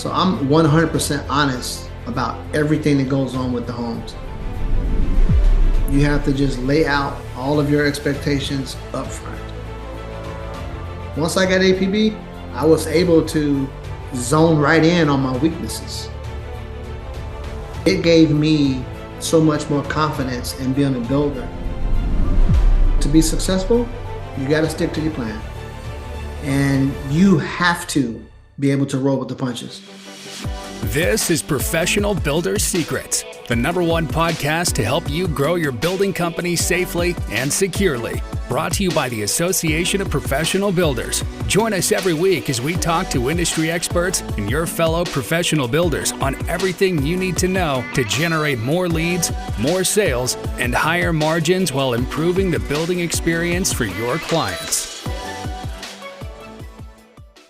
So I'm 100% honest about everything that goes on with the homes. You have to just lay out all of your expectations up front. Once I got APB, I was able to zone right in on my weaknesses. It gave me so much more confidence in being a builder. To be successful, you got to stick to your plan. And you have to be able to roll with the punches. This is Professional Builder Secrets, the #1 podcast to help you grow your building company safely and securely. Brought to you by the Association of Professional Builders. Join us every week as we talk to industry experts and your fellow professional builders on everything you need to know to generate more leads, more sales, and higher margins while improving the building experience for your clients.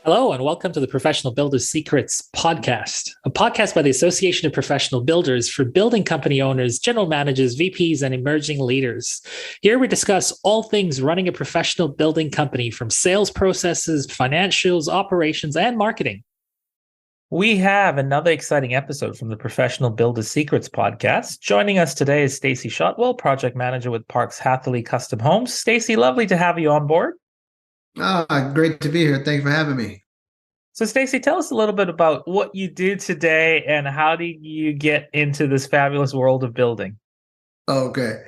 Hello, and welcome to the Professional Builder Secrets podcast, a podcast by the Association of Professional Builders for building company owners, general managers, VPs, and emerging leaders. Here we discuss all things running a professional building company, from sales processes, financials, operations, and marketing. We have another exciting episode from the Professional Builder Secrets podcast. Joining us today is Stacey Shotwell, project manager with Parks-Hatherley Custom Homes. Stacey, lovely to have you on board. Great to be here. Thanks for having me. So Stacey, tell us a little bit about what you do today and how did you get into this fabulous world of building? Okay.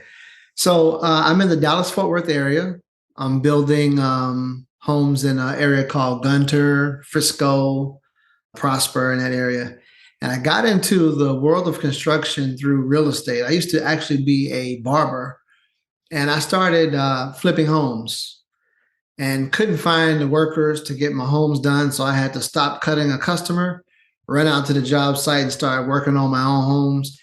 So I'm in the Dallas-Fort Worth area. I'm building homes in an area called Gunter, Frisco, Prosper, in that area. And I got into the world of construction through real estate. I used to actually be a barber, and I started flipping homes. And couldn't find the workers to get my homes done. So I had to stop cutting a customer, run out to the job site and start working on my own homes.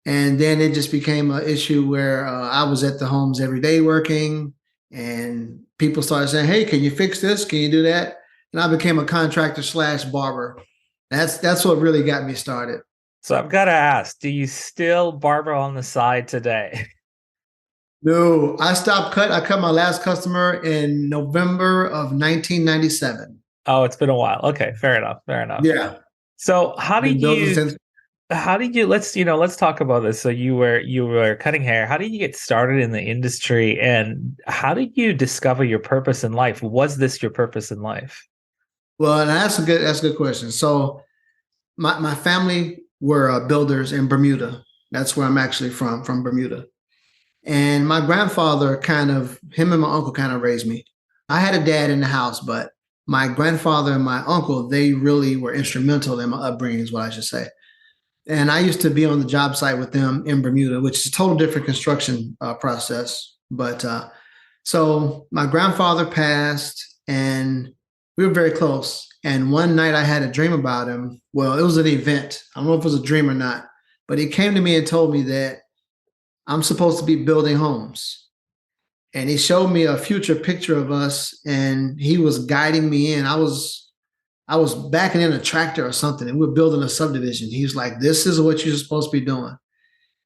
And then it just became an issue where I was at the homes every day working, and people started saying, "Hey, can you fix this? Can you do that?" And I became a contractor / barber. That's what really got me started. So I've got to ask, do you still barber on the side today? No, I stopped cut. I cut my last customer in November of 1997. Oh, it's been a while. Okay, fair enough. Yeah. So how did you let's talk about this. So you were cutting hair. How did you get started in the industry, and how did you discover your purpose in life? Was this your purpose in life? Well, and that's a good question. So my family were builders in Bermuda. That's where I'm actually from Bermuda. And my grandfather him and my uncle kind of raised me. I had a dad in the house, but my grandfather and my uncle, they really were instrumental in my upbringing, is what I should say. And I used to be on the job site with them in Bermuda, which is a total different construction process. But so my grandfather passed, and we were very close. And one night I had a dream about him. Well, it was an event. I don't know if it was a dream or not, but he came to me and told me that I'm supposed to be building homes. And he showed me a future picture of us, and he was guiding me in. I was backing in a tractor or something, and we were building a subdivision. He was like, "This is what you're supposed to be doing."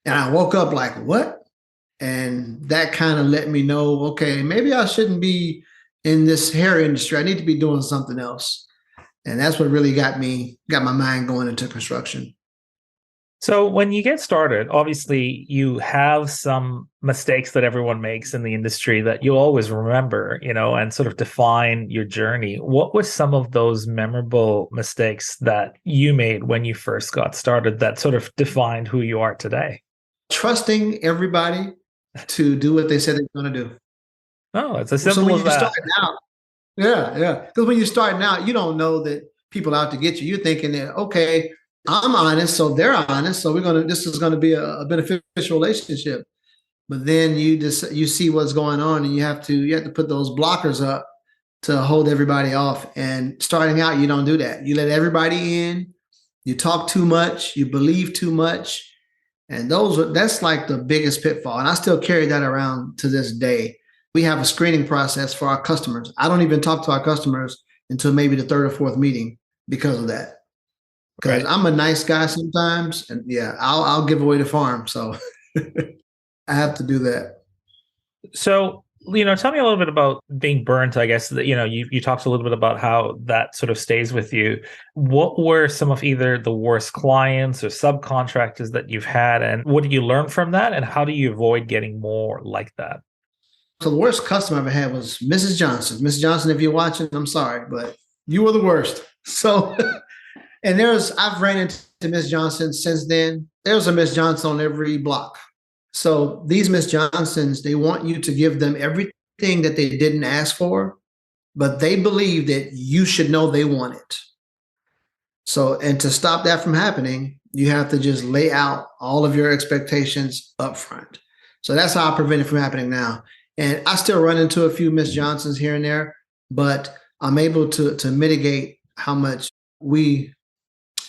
And I woke up like, "What?" And that kind of let me know, okay, maybe I shouldn't be in this hair industry. I need to be doing something else. And that's what really got my mind going into construction. So when you get started, obviously you have some mistakes that everyone makes in the industry that you'll always remember, and sort of define your journey. What were some of those memorable mistakes that you made when you first got started that sort of defined who you are today? Trusting everybody to do what they said they're going to do. Oh, it's as simple as that. Yeah. Because when you're starting out, you don't know that people are out to get you. You're thinking that, okay, I'm honest, so they're honest, so this is gonna be a beneficial relationship. But then you see what's going on, and you have to put those blockers up to hold everybody off. And starting out, you don't do that. You let everybody in, you talk too much, you believe too much, and that's like the biggest pitfall. And I still carry that around to this day. We have a screening process for our customers. I don't even talk to our customers until maybe the third or fourth meeting because of that. Because right. I'm a nice guy sometimes, and I'll give away the farm. So I have to do that. So tell me a little bit about being burnt. I guess that, you talked a little bit about how that sort of stays with you. What were some of either the worst clients or subcontractors that you've had, and what did you learn from that? And how do you avoid getting more like that? So the worst customer I ever had was Mrs. Johnson. Mrs. Johnson, if you're watching, I'm sorry, but you were the worst. So, and I've ran into Miss Johnson since then. There's a Miss Johnson on every block. So these Miss Johnsons, they want you to give them everything that they didn't ask for, but they believe that you should know they want it. So, and to stop that from happening, you have to just lay out all of your expectations up front. So that's how I prevent it from happening now. And I still run into a few Miss Johnsons here and there, but I'm able to mitigate how much we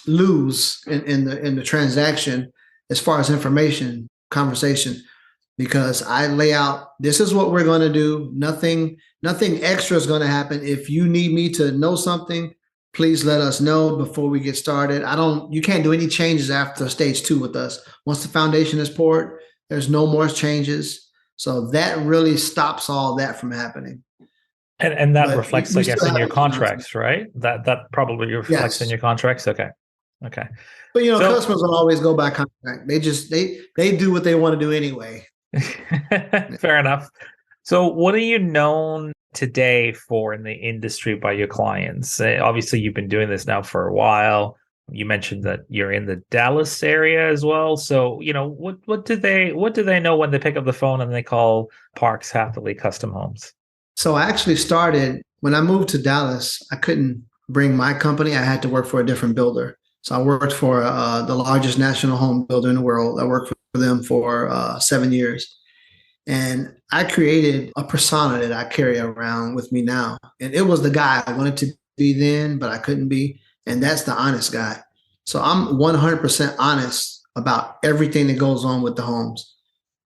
lose in the transaction as far as information conversation, because I lay out, this is what we're going to do. Nothing extra is going to happen. If you need me to know something, please let us know before we get started. You can't do any changes after stage 2 with us. Once the foundation is poured, there's no more changes. So that really stops all that from happening. And that reflects, I guess, in your contracts, right? That probably reflects in your contracts. Okay. But customers don't always go by contract. They do what they want to do anyway. Fair enough. So what are you known today for in the industry by your clients? Obviously, you've been doing this now for a while. You mentioned that you're in the Dallas area as well. So, what do they know when they pick up the phone and they call Parks-Hatherley Custom Homes? So I actually started, when I moved to Dallas, I couldn't bring my company. I had to work for a different builder. So I worked for the largest national home builder in the world. I worked for them for 7 years. And I created a persona that I carry around with me now. And it was the guy I wanted to be then, but I couldn't be. And that's the honest guy. So I'm 100% honest about everything that goes on with the homes.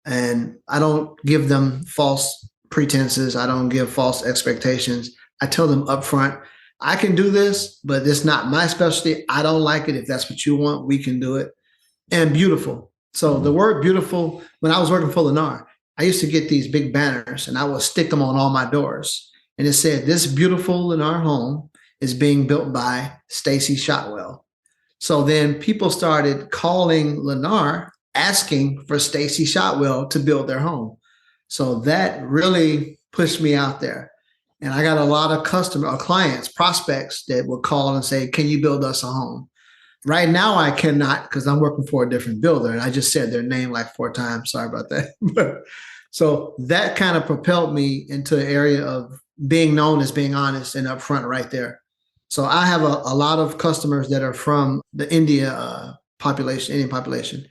And I don't give them false pretenses. I don't give false expectations. I tell them up front, I can do this, but it's not my specialty. I don't like it. If that's what you want, we can do it. And beautiful. So the word beautiful, when I was working for Lennar, I used to get these big banners and I would stick them on all my doors. And it said, this beautiful Lennar home is being built by Stacey Shotwell. So then people started calling Lennar, asking for Stacey Shotwell to build their home. So that really pushed me out there. And I got a lot of clients, prospects that would call and say, can you build us a home? Right now, I cannot because I'm working for a different builder. And I just said their name like 4 times. Sorry about that. So that kind of propelled me into an area of being known as being honest and upfront right there. So I have a lot of customers that are from the Indian population.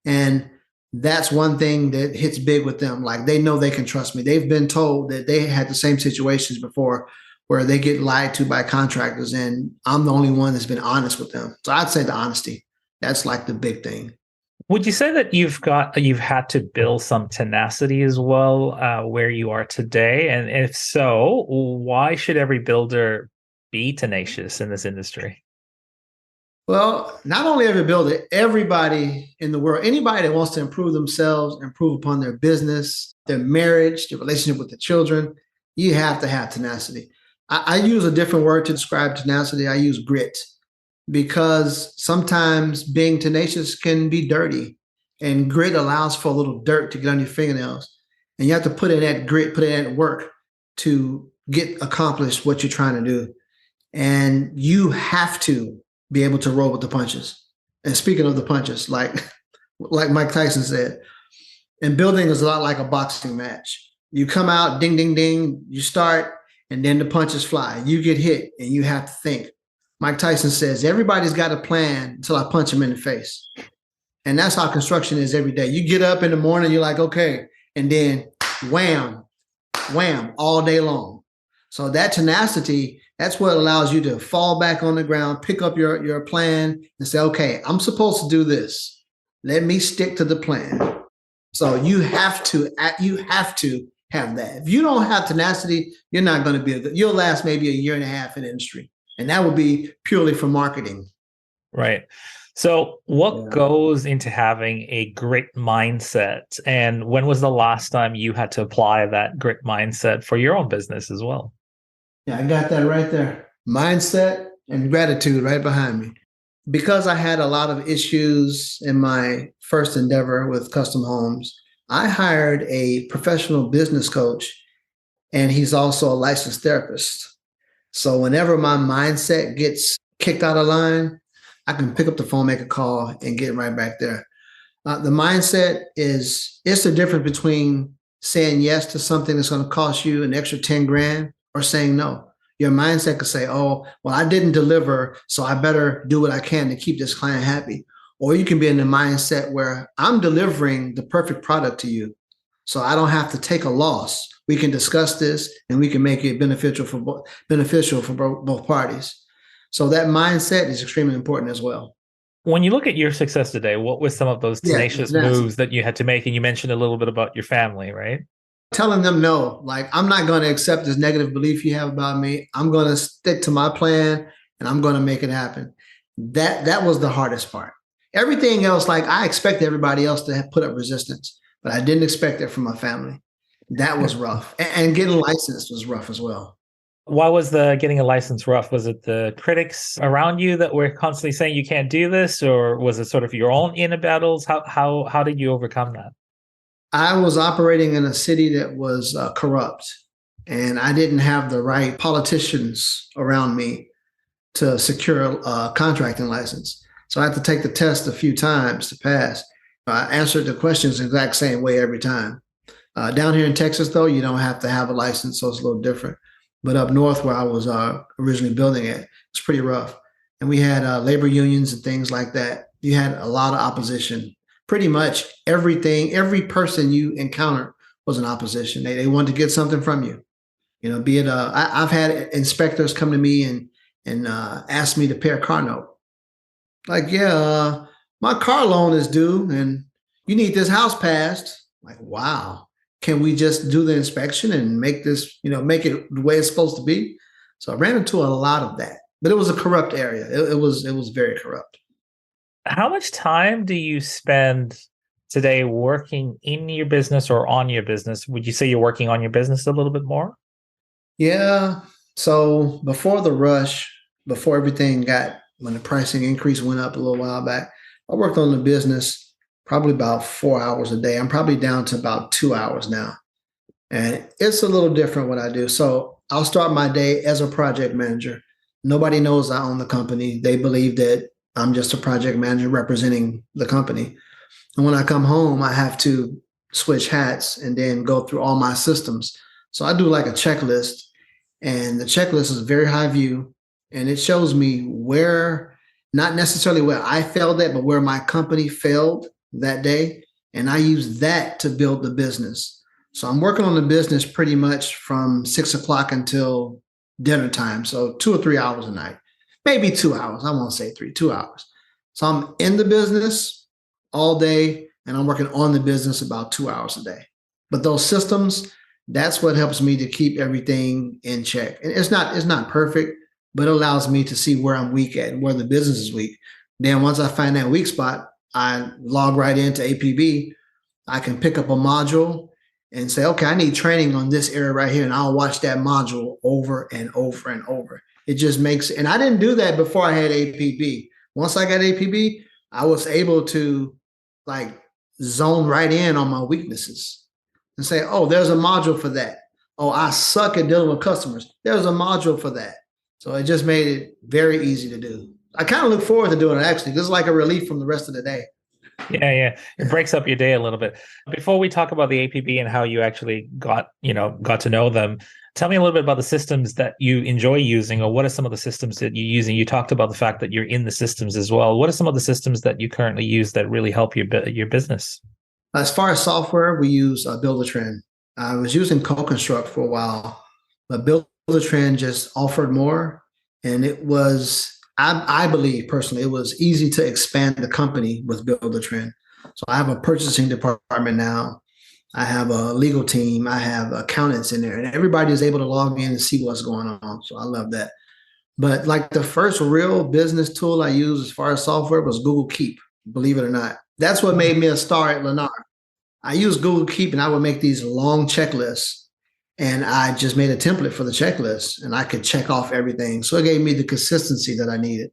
And that's one thing that hits big with them. Like they know they can trust me. They've been told that they had the same situations before where they get lied to by contractors. And I'm the only one that's been honest with them. So I'd say the honesty, that's like the big thing. Would you say that you've had to build some tenacity as well where you are today? And if so, why should every builder be tenacious in this industry? Well, not only every builder, everybody in the world, anybody that wants to improve themselves, improve upon their business, their marriage, their relationship with the children, you have to have tenacity. I use a different word to describe tenacity. I use grit, because sometimes being tenacious can be dirty, and grit allows for a little dirt to get on your fingernails. And you have to put in that grit, put in that work to get accomplished what you're trying to do. And you have to be able to roll with the punches. And speaking of the punches, like Mike Tyson said, and building is a lot like a boxing match. You come out, ding, ding, ding, you start, and then the punches fly. You get hit, and you have to think. Mike Tyson says, everybody's got a plan until I punch him in the face. And that's how construction is every day. You get up in the morning, you're like, okay, and then wham, wham, all day long. So that tenacity, that's what allows you to fall back on the ground, pick up your plan and say, okay, I'm supposed to do this. Let me stick to the plan. So you have to have that. If you don't have tenacity, you're not going to be you'll last maybe a year and a half in the industry. And that would be purely for marketing. Right. So, what Yeah. goes into having a grit mindset? And when was the last time you had to apply that grit mindset for your own business as well? Yeah, I got that right there. Mindset and gratitude right behind me. Because I had a lot of issues in my first endeavor with custom homes, I hired a professional business coach, and he's also a licensed therapist. So whenever my mindset gets kicked out of line, I can pick up the phone, make a call, and get right back there. The mindset is it's the difference between saying yes to something that's going to cost you an extra 10 grand or saying no. Your mindset could say, oh, well, I didn't deliver, so I better do what I can to keep this client happy. Or you can be in the mindset where I'm delivering the perfect product to you, so I don't have to take a loss. We can discuss this and we can make it beneficial for both parties. So that mindset is extremely important as well. When you look at your success today, what were some of those Yeah, tenacious that's moves that you had to make? And you mentioned a little bit about your family, right? telling them no. Like, I'm not going to accept this negative belief you have about me. I'm going to stick to my plan and I'm going to make it happen. That was the hardest part. Everything else, like, I expect everybody else to have put up resistance, but I didn't expect it from my family. That was rough. And getting licensed was rough as well. Why was the getting a license rough? Was it the critics around you that were constantly saying you can't do this, or was it sort of your own inner battles? How did you overcome that? I was operating in a city that was corrupt, and I didn't have the right politicians around me to secure a contracting license. So I had to take the test a few times to pass. I answered the questions the exact same way every time. Down here in Texas, though, you don't have to have a license, so it's a little different. But up north, where I was originally building it, it's pretty rough. And we had labor unions and things like that. You had a lot of opposition. Pretty much everything, every person you encountered was in opposition. They wanted to get something from you. You know, be it I've had inspectors come to me and ask me to pay a car note. Like, yeah, my car loan is due, and you need this house passed. Like, wow, can we just do the inspection and make this, make it the way it's supposed to be? So I ran into a lot of that, but it was a corrupt area. It was very corrupt. How much time do you spend today working in your business or on your business? Would you say you're working on your business a little bit more? Yeah. So before the rush, before everything got, when the pricing increase went up a little while back, I worked on the business probably about 4 hours a day. I'm probably down to about 2 hours now. And it's a little different what I do. So I'll start my day as a project manager. Nobody knows I own the company. They believe that I'm just a project manager representing the company. And when I come home, I have to switch hats and then go through all my systems. So I do like a checklist, and the checklist is very high view, and it shows me where, not necessarily where I failed at, but where my company failed that day. And I use that to build the business. So I'm working on the business pretty much from 6 o'clock until dinner time. So 2 or 3 hours a night, maybe 2 hours. I won't say three, 2 hours. So I'm in the business all day, and I'm working on the business about 2 hours a day. But those systems, that's what helps me to keep everything in check. And it's not perfect, but it allows me to see where I'm weak at and where the business is weak. Then once I find that weak spot, I log right into APB. I can pick up a module and say, okay, I need training on this area right here. And I'll watch that module over and over and over. It just makes, and I didn't do that before I had APB. Once I got APB, I was able to like zone right in on my weaknesses and say, oh, there's a module for that. Oh, I suck at dealing with customers. There's a module for that. So it just made it very easy to do. I kind of look forward to doing it, actually. This is like a relief from the rest of the day. Yeah. It breaks up your day a little bit. Before we talk about the APB and how you actually got to know them, tell me a little bit about the systems that you enjoy using, or what are some of the systems that you're using? You talked about the fact that you're in the systems as well. What are some of the systems that you currently use that really help your business? As far as software, we use Build-A-Trend. I was using Co-Construct for a while, but Build-A-Trend just offered more. And it was, I believe personally, it was easy to expand the company with Build-A-Trend. So I have a purchasing department now. I have a legal team. I have accountants in there, and everybody is able to log in and see what's going on. So I love that. But like the first real business tool I used as far as software was Google Keep, believe it or not. That's what made me a star at Lennar. I used Google Keep and I would make these long checklists. And I just made a template for the checklist and I could check off everything. So it gave me the consistency that I needed.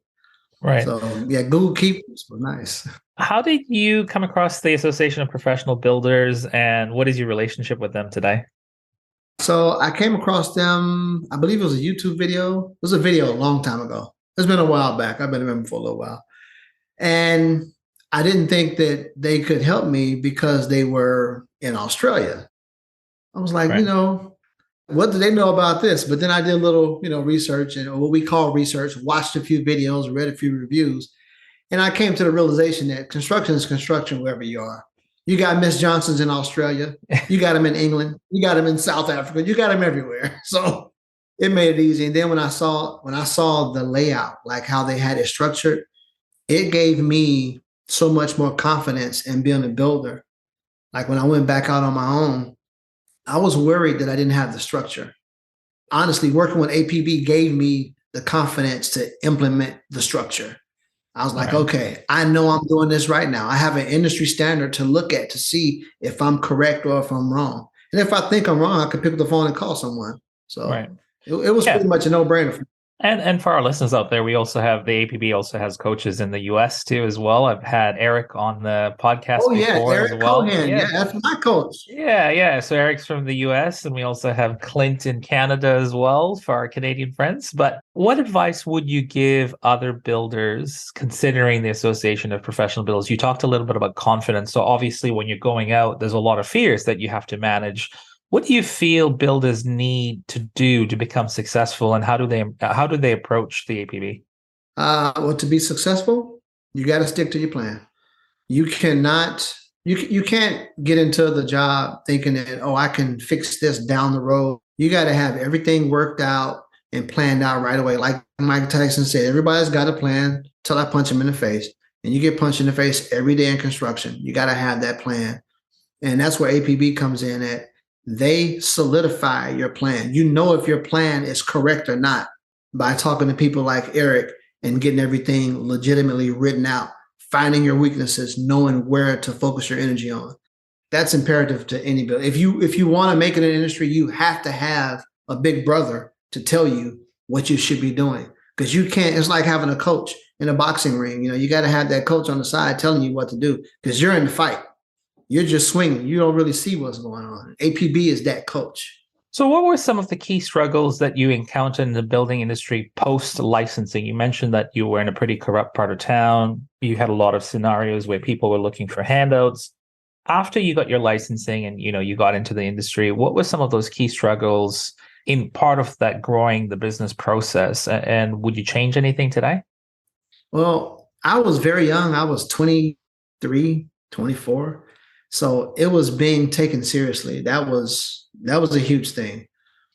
Right. So yeah, Google Keep was nice. How did you come across the Association of Professional Builders, and what is your relationship with them today? So I came across them, I believe it was a YouTube video. It was a video a long time ago. It's been a while back. I've been a member for a little while. And I didn't think that they could help me because they were in Australia. I was like, Right. What do they know about this? But then I did a little, research and what we call research, watched a few videos, read a few reviews. And I came to the realization that construction is construction wherever you are. You got Miss Johnson's in Australia. You got them in England. You got them in South Africa. You got them everywhere. So it made it easy. And then when I saw the layout, like how they had it structured, it gave me so much more confidence in being a builder. Like when I went back out on my own, I was worried that I didn't have the structure. Honestly, working with APB gave me the confidence to implement the structure. I was like, Right. okay, I know I'm doing this right now. I have an industry standard to look at to see if I'm correct or if I'm wrong. And if I think I'm wrong, I could pick up the phone and call someone. So Right. it was Yeah. pretty much a no-brainer for me. And for our listeners out there, we also have the APB also has coaches in the US too as well. I've had Eric on the podcast Oh yeah, before as Eric well. Cohan. Yeah. Yeah, that's my coach. Yeah. So Eric's from the US, and we also have Clint in Canada as well for our Canadian friends. But what advice would you give other builders considering the Association of Professional Builders? You talked a little bit about confidence. So obviously when you're going out, there's a lot of fears that you have to manage. What do you feel builders need to do to become successful, and how do they approach the APB? Well, to be successful, you got to stick to your plan. You cannot, you can't get into the job thinking that, oh, I can fix this down the road. You got to have everything worked out and planned out right away. Like Mike Tyson said, everybody's got a plan till I punch him in the face. And you get punched in the face every day in construction. You got to have that plan. And that's where APB comes in at. They solidify your plan. You know if your plan is correct or not by talking to people like Eric and getting everything legitimately written out, finding your weaknesses, knowing where to focus your energy on. That's imperative to any builder. If you want to make it in an industry, you have to have a big brother to tell you what you should be doing. Because you can't, it's like having a coach in a boxing ring. You got to have that coach on the side telling you what to do because you're in the fight. You're just swinging. You don't really see what's going on. APB is that coach. So what were some of the key struggles that you encountered in the building industry post-licensing? You mentioned that you were in a pretty corrupt part of town. You had a lot of scenarios where people were looking for handouts. After you got your licensing and you got into the industry, what were some of those key struggles in part of that growing the business process? And would you change anything today? Well, I was very young. I was 23, 24. So it was being taken seriously. That was a huge thing.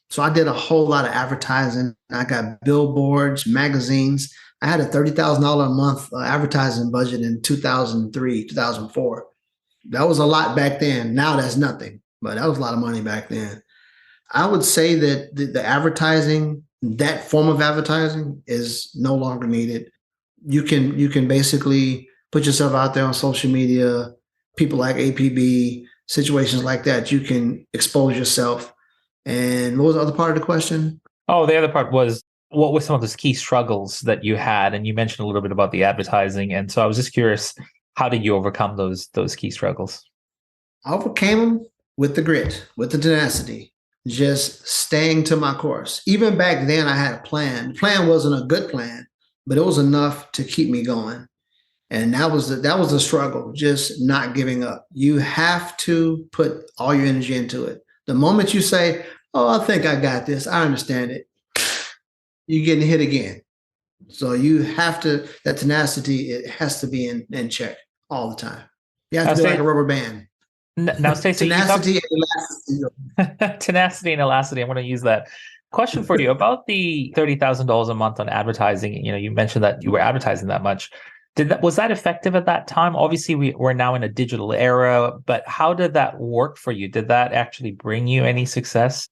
So I did a whole lot of advertising. I got billboards, magazines. I had a $30,000 a month advertising budget in 2003, 2004. That was a lot back then. Now that's nothing, but that was a lot of money back then. I would say that the advertising, that form of advertising is no longer needed. You can basically put yourself out there on social media, people like APB, situations like that. You can expose yourself. And what was the other part of the question? Oh, the other part was, what were some of those key struggles that you had? And you mentioned a little bit about the advertising. And so I was just curious, how did you overcome those key struggles? I overcame them with the grit, with the tenacity, just staying to my course. Even back then, I had a plan. The plan wasn't a good plan, but it was enough to keep me going. And that was the struggle, just not giving up. You have to put all your energy into it. The moment you say, oh, I think I got this, I understand it, you're getting hit again. So you have to, that tenacity, it has to be in check all the time. You have to be like a rubber band. Now, Stacey, tenacity and elasticity. Tenacity and elasticity. I'm going to use that. Question for you about the $30,000 a month on advertising. You mentioned that you were advertising that much. Was that effective at that time? Obviously, we're now in a digital era, but how did that work for you? Did that actually bring you any success?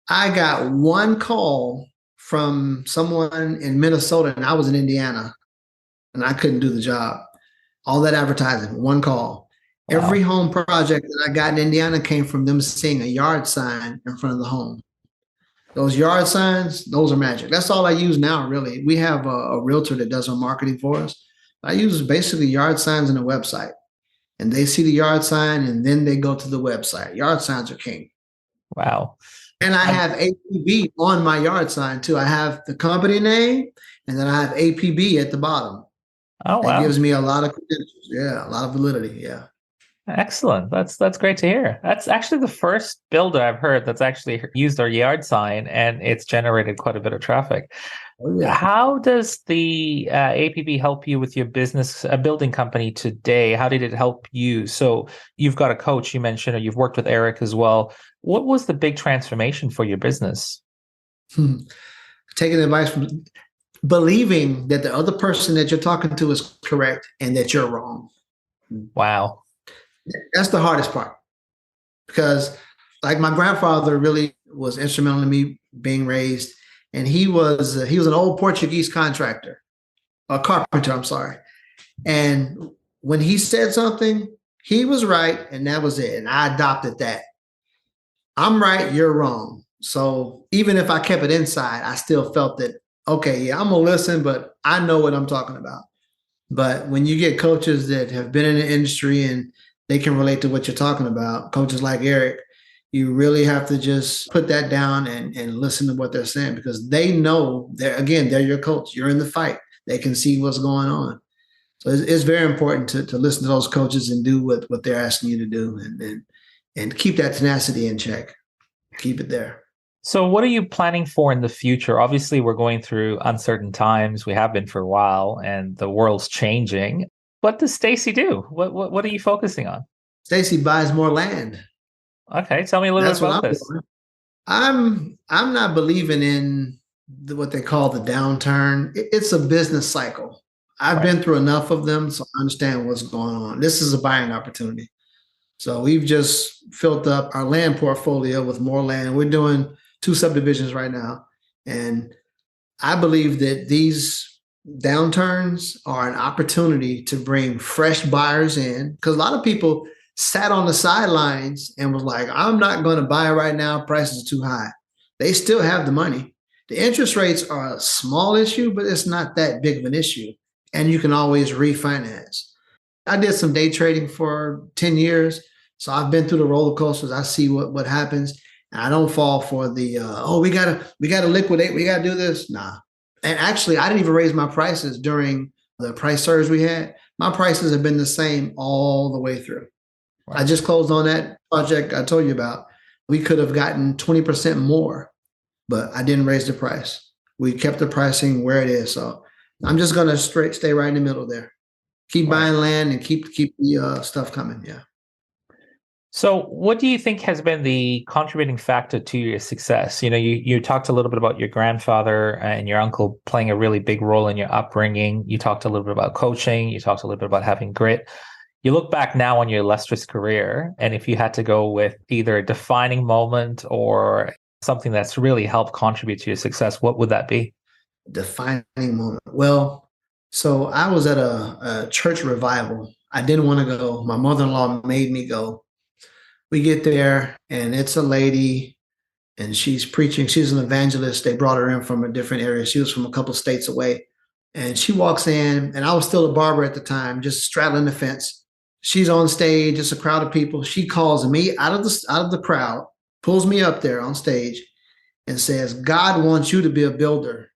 I got one call from someone in Minnesota and I was in Indiana and I couldn't do the job. All that advertising, one call. Every Wow. home project that I got in Indiana came from them seeing a yard sign in front of the home. Those yard signs, those are magic. That's all I use now, really. We have a realtor that does our marketing for us. I use basically yard signs and a website. And they see the yard sign and then they go to the website. Yard signs are king. Wow. And I have APB on my yard sign too. I have the company name and then I have APB at the bottom. Oh, That wow. gives me a lot of credentials. Yeah, a lot of validity. Yeah. Excellent. That's great to hear. That's actually the first builder I've heard that's actually used our yard sign, and it's generated quite a bit of traffic. Oh, yeah. How does the APB help you with your business, a building company today? How did it help you? So you've got a coach, you mentioned, or you've worked with Eric as well. What was the big transformation for your business? Taking advice from believing that the other person that you're talking to is correct and that you're wrong. Wow. That's the hardest part because like my grandfather really was instrumental in me being raised. And he was an old Portuguese contractor, a carpenter, I'm sorry. And when he said something, he was right. And that was it. And I adopted that. I'm right, you're wrong. So even if I kept it inside, I still felt that, okay, yeah, I'm going to listen, but I know what I'm talking about. But when you get coaches that have been in the industry and they can relate to what you're talking about, coaches like Eric, you really have to just put that down and listen to what they're saying because they know they're your coach. You're in the fight. They can see what's going on. So it's very important to listen to those coaches and do what they're asking you to do and keep that tenacity in check. Keep it there. So what are you planning for in the future? Obviously, we're going through uncertain times. We have been for a while, and the world's changing. What does Stacey do? What are you focusing on? Stacey buys more land. Okay, tell me a little bit about this. Doing. I'm not believing in what they call the downturn. It's a business cycle. I've been through enough of them, so I understand what's going on. This is a buying opportunity. So we've just filled up our land portfolio with more land. We're doing 2 subdivisions right now. And I believe that these downturns are an opportunity to bring fresh buyers in because a lot of people sat on the sidelines and was like, I'm not going to buy right now. Prices are too high. They still have the money. The interest rates are a small issue, but it's not that big of an issue. And you can always refinance. I did some day trading for 10 years. So I've been through the roller coasters. I see what happens. And I don't fall for the, we gotta liquidate. We gotta do this. Nah. And actually, I didn't even raise my prices during the price surge we had. My prices have been the same all the way through. Right. I just closed on that project I told you about. We could have gotten 20% more, but I didn't raise the price. We kept the pricing where it is. So I'm just going to stay right in the middle there. Keep buying land and keep the stuff coming. Yeah. So what do you think has been the contributing factor to your success? You know, you talked a little bit about your grandfather and your uncle playing a really big role in your upbringing. You talked a little bit about coaching. You talked a little bit about having grit. You look back now on your illustrious career, and if you had to go with either a defining moment or something that's really helped contribute to your success, what would that be? Defining moment. Well, so I was at a church revival. I didn't want to go. My mother-in-law made me go. We get there, and it's a lady, and she's preaching. She's an evangelist. They brought her in from a different area. She was from a couple states away. And she walks in, and I was still a barber at the time, just straddling the fence. She's on stage. It's a crowd of people. She calls me out of the crowd, pulls me up there on stage, and says, God wants you to be a builder.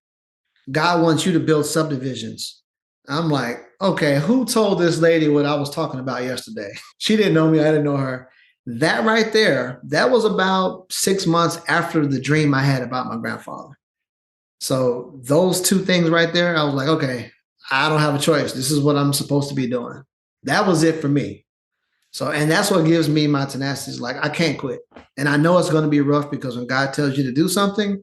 God wants you to build subdivisions. I'm like, okay, who told this lady what I was talking about yesterday? She didn't know me. I didn't know her. That right there, that was about 6 months after the dream I had about my grandfather. So those 2 things right there, I was like, okay, I don't have a choice. This is what I'm supposed to be doing. That was it for me. So, and that's what gives me my tenacity. Is like, I can't quit. And I know it's going to be rough because when God tells you to do something,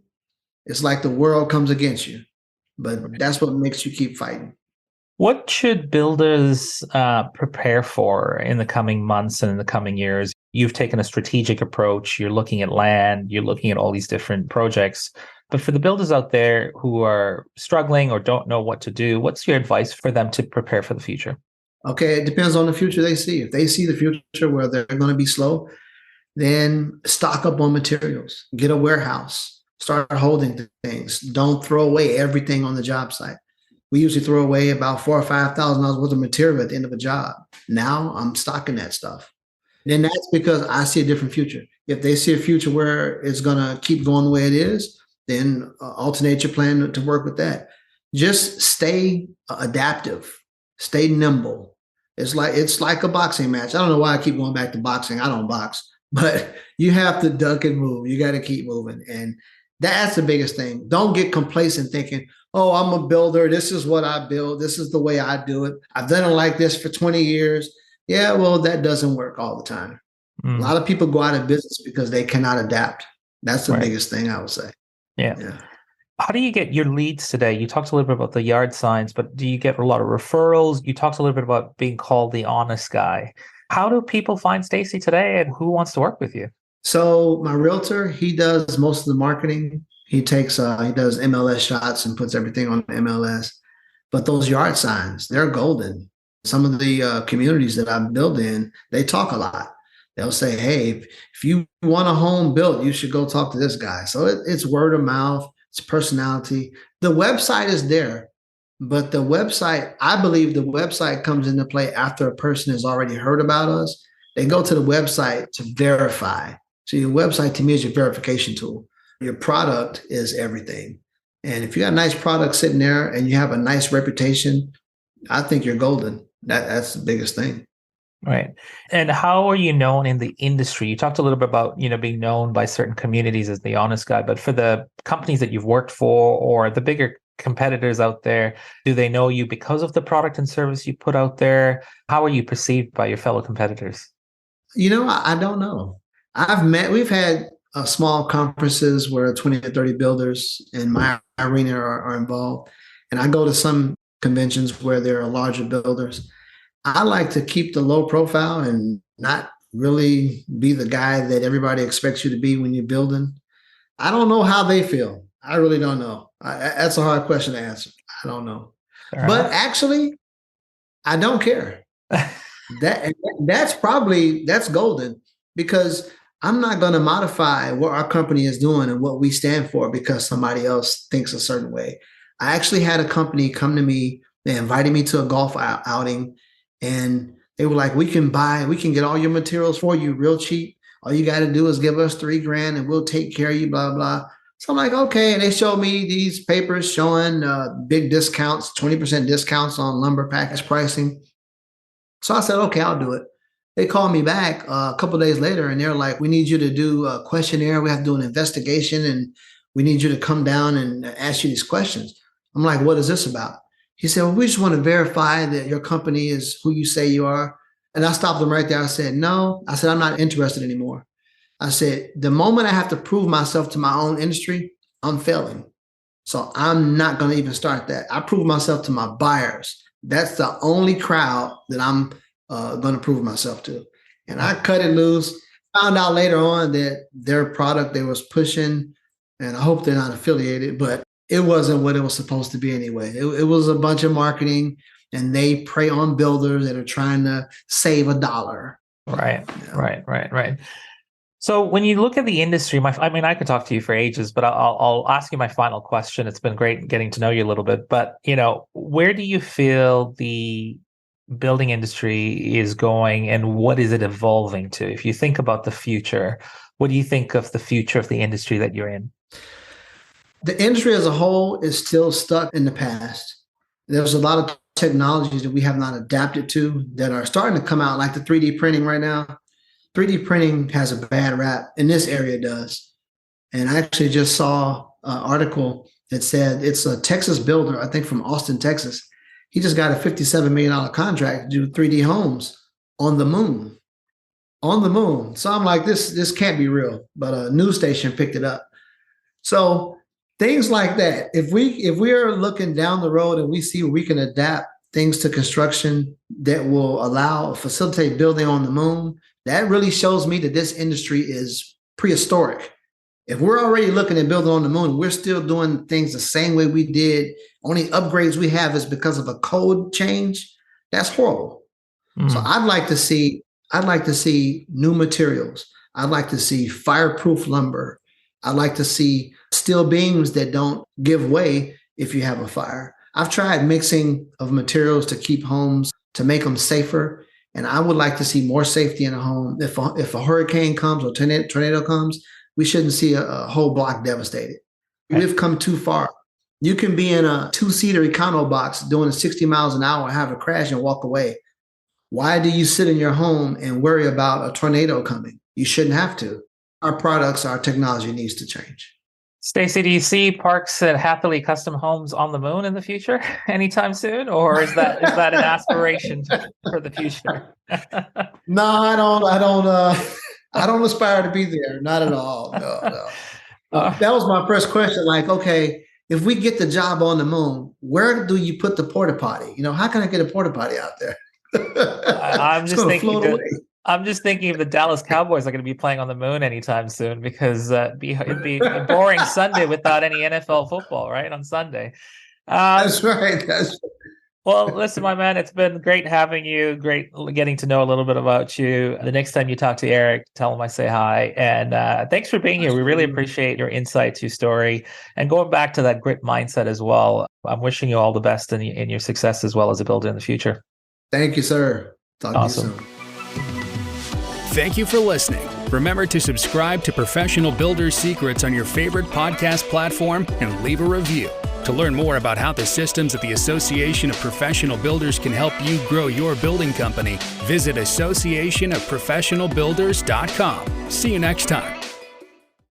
it's like the world comes against you. But that's what makes you keep fighting. What should builders prepare for in the coming months and in the coming years? You've taken a strategic approach. You're looking at land. You're looking at all these different projects. But for the builders out there who are struggling or don't know what to do, what's your advice for them to prepare for the future? Okay, it depends on the future they see. If they see the future where they're going to be slow, then stock up on materials, get a warehouse, start holding things. Don't throw away everything on the job site. We usually throw away about $4,000 or $5,000 worth of material at the end of a job. Now I'm stocking that stuff. Then that's because I see a different future. If they see a future where it's going to keep going the way it is, then alternate your plan to work with that. Just stay adaptive, stay nimble. It's like a boxing match. I don't know why I keep going back to boxing. I don't box, but you have to duck and move. You got to keep moving. And that's the biggest thing. Don't get complacent thinking, oh, I'm a builder. This is what I build. This is the way I do it. I've done it like this for 20 years. Yeah, well, that doesn't work all the time. A lot of people go out of business because they cannot adapt. That's the biggest thing I would say. Yeah. How do you get your leads today? You talked a little bit about the yard signs, but do you get a lot of referrals? You talked a little bit about being called the honest guy. How do people find Stacey today, and who wants to work with you? So my realtor, he does most of the marketing. He does MLS shots and puts everything on MLS. But those yard signs, they're golden. Some of the communities that I build in, they talk a lot. They'll say, hey, if you want a home built, you should go talk to this guy. So it's word of mouth, it's personality. The website is there, but I believe the website comes into play after a person has already heard about us. They go to the website to verify. So your website to me is your verification tool. Your product is everything. And if you got a nice product sitting there and you have a nice reputation, I think you're golden. That's the biggest thing. Right. And how are you known in the industry? You talked a little bit about, being known by certain communities as the honest guy, but for the companies that you've worked for or the bigger competitors out there, do they know you because of the product and service you put out there? How are you perceived by your fellow competitors? I don't know. We've had small conferences where 20 to 30 builders in my arena are involved. And I go to some conventions where there are larger builders. I like to keep the low profile and not really be the guy that everybody expects you to be when you're building. I don't know how they feel. I really don't know. That's a hard question to answer. I don't know. But actually, I don't care. That's golden, because I'm not going to modify what our company is doing and what we stand for because somebody else thinks a certain way. I actually had a company come to me. They invited me to a golf outing, and they were like, we can get all your materials for you real cheap. All you got to do is give us $3,000 and we'll take care of you, blah, blah. So I'm like, okay. And they showed me these papers showing big discounts, 20% discounts on lumber package pricing. So I said, okay, I'll do it. They called me back a couple of days later, and they're like, we need you to do a questionnaire. We have to do an investigation, and we need you to come down and ask you these questions. I'm like, what is this about? He said, well, we just want to verify that your company is who you say you are. And I stopped him right there. I said, no. I said, I'm not interested anymore. I said, the moment I have to prove myself to my own industry, I'm failing. So I'm not going to even start that. I prove myself to my buyers. That's the only crowd that I'm going to prove myself to. And I cut it loose. Found out later on that their product they was pushing, and I hope they're not affiliated, but it wasn't what it was supposed to be anyway. It was a bunch of marketing, and they prey on builders that are trying to save $1. Right. So when you look at the industry, I could talk to you for ages, but I'll ask you my final question. It's been great getting to know you a little bit, but where do you feel the building industry is going, and what is it evolving to? If you think about the future, what do you think of the future of the industry that you're in? The industry as a whole is still stuck in the past. There's a lot of technologies that we have not adapted to that are starting to come out, like the 3D printing right now. 3D printing has a bad rap, and this area does. And I actually just saw an article that said it's a Texas builder, I think from Austin, Texas. He just got a $57 million contract to do 3D homes on the moon. On the moon. So I'm like, this can't be real. But a news station picked it up. So things like that. If we are looking down the road and we see we can adapt things to construction that will facilitate building on the moon, that really shows me that this industry is prehistoric. If we're already looking at building on the moon, we're still doing things the same way we did. Only upgrades we have is because of a code change. That's horrible. So I'd like to see new materials. I'd like to see fireproof lumber. I'd like to see steel beams that don't give way if you have a fire. I've tried mixing of materials to keep homes, to make them safer. And I would like to see more safety in a home. If a hurricane comes or tornado comes, we shouldn't see a whole block devastated. We've come too far. You can be in a 2-seater econo box doing 60 miles an hour, have a crash and walk away. Why do you sit in your home and worry about a tornado coming? You shouldn't have to. Our products, our technology needs to change. Stacey, do you see Parks-Hatherley Custom Homes on the moon in the future anytime soon, or is that an aspiration for the future? No, I don't aspire to be there. Not at all. No. That was my first question. Like, okay, if we get the job on the moon, where do you put the porta potty? How can I get a porta potty out there? I'm just thinking if the Dallas Cowboys are going to be playing on the moon anytime soon, because it'd be a boring Sunday without any NFL football, right? On Sunday. That's right. Well, listen, my man, it's been great having you. Great getting to know a little bit about you. The next time you talk to Eric, tell him I say hi. And thanks for being here. We really appreciate your insight to your story and going back to that grit mindset as well. I'm wishing you all the best in your success as well as a builder in the future. Thank you, sir. Talk Awesome. to you soon. Thank you for listening. Remember to subscribe to Professional Builder Secrets on your favorite podcast platform and leave a review. To learn more about how the systems at the Association of Professional Builders can help you grow your building company, visit associationofprofessionalbuilders.com. See you next time.